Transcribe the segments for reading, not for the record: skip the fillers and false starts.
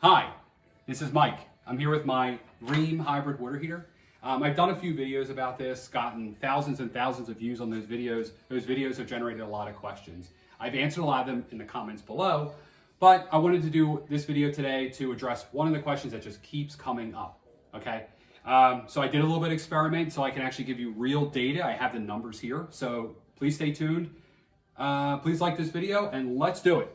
Hi, this is Mike. I'm here with my Rheem hybrid water heater. I've done a few videos about this, gotten thousands and thousands of views on those videos. Those videos have generated a lot of questions. I've answered a lot of them in the comments below, but I wanted to do this video today to address one of the questions that just keeps coming up, okay? So I did a little bit of experiment so I can actually give you real data. I have the numbers here, so please stay tuned. Please like this video and let's do it.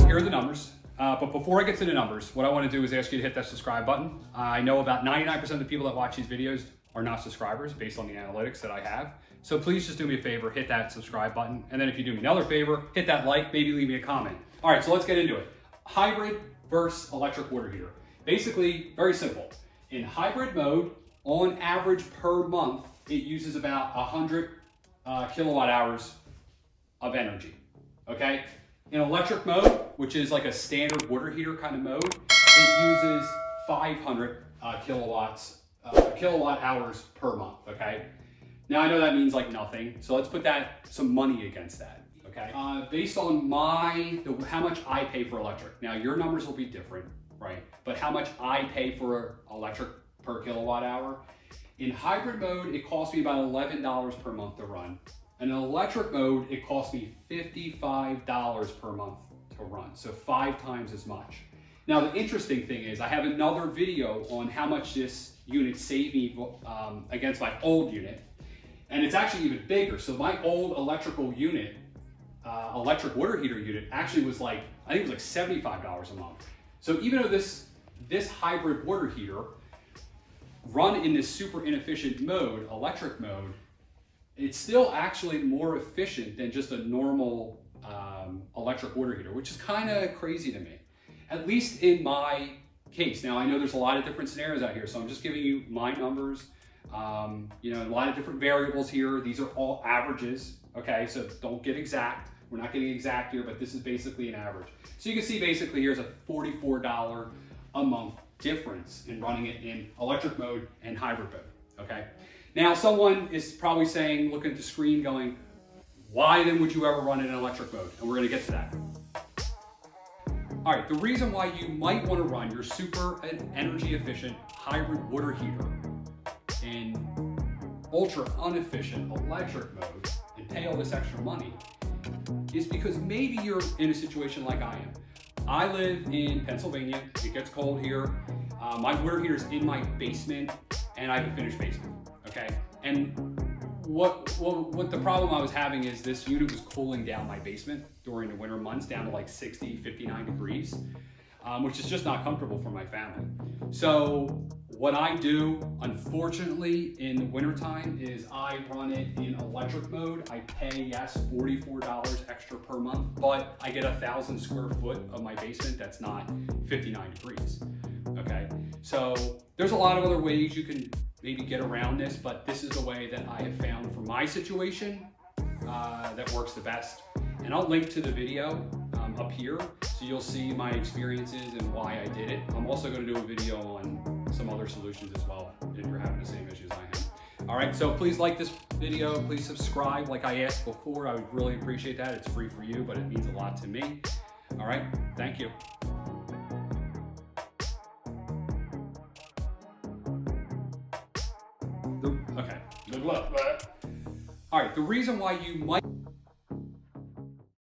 Here are the numbers, but before I get to the numbers, what I want to do is ask you to hit that subscribe button. I know about 99% of the people that watch these videos are not subscribers based on the analytics that I have. So please just do me a favor, hit that subscribe button. And then if you do me another favor, hit that like, maybe leave me a comment. All right, so let's get into it. Hybrid versus electric water heater. Basically, very simple. In hybrid mode, on average per month, it uses about 100 kilowatt hours of energy, okay? In electric mode, which is like a standard water heater kind of mode, it uses 500 kilowatt hours per month, okay? Now I know that means like nothing, so let's put some money against that, okay? Based on how much I pay for electric. Now your numbers will be different, right? But how much I pay for electric per kilowatt hour. In hybrid mode, it costs me about $11 per month to run. In electric mode, it costs me $55 per month to run, so 5 times as much. Now, the interesting thing is I have another video on how much this unit saved me against my old unit, and it's actually even bigger. So my old electrical unit, electric water heater unit, actually was like, I think it was like $75 a month. So even though this hybrid water heater run in this super inefficient mode, electric mode, it's still actually more efficient than just a normal electric water heater, which is kind of crazy to me, at least in my case. Now, I know there's a lot of different scenarios out here, so I'm just giving you my numbers. You know, a lot of different variables here. These are all averages, okay? So don't get exact. We're not getting exact here, but this is basically an average. So you can see basically here's a $44 a month difference in running it in electric mode and hybrid mode, okay? Now, someone is probably saying, looking at the screen going, why then would you ever run it in electric mode? And we're gonna get to that. All right, the reason why you might wanna run your super energy efficient hybrid water heater in ultra inefficient electric mode and pay all this extra money is because maybe you're in a situation like I am. I live in Pennsylvania, it gets cold here. My water heater's in my basement and I have a finished basement. Okay, and what the problem I was having is this unit was cooling down my basement during the winter months down to like 60, 59 degrees, which is just not comfortable for my family. So what I do, unfortunately, in the wintertime is I run it in electric mode. I pay, yes, $44 extra per month, but I get 1,000 square foot of my basement that's not 59 degrees, okay? So there's a lot of other ways you can maybe get around this, but this is the way that I have found for my situation that works the best. And I'll link to the video up here so you'll see my experiences and why I did it. I'm also going to do a video on some other solutions as well if you're having the same issues I am. All right, so please like this video, please subscribe like I asked before. I would really appreciate that. It's free for you, but it means a lot to me. All right, thank you. Okay, good luck. All right, the reason why you might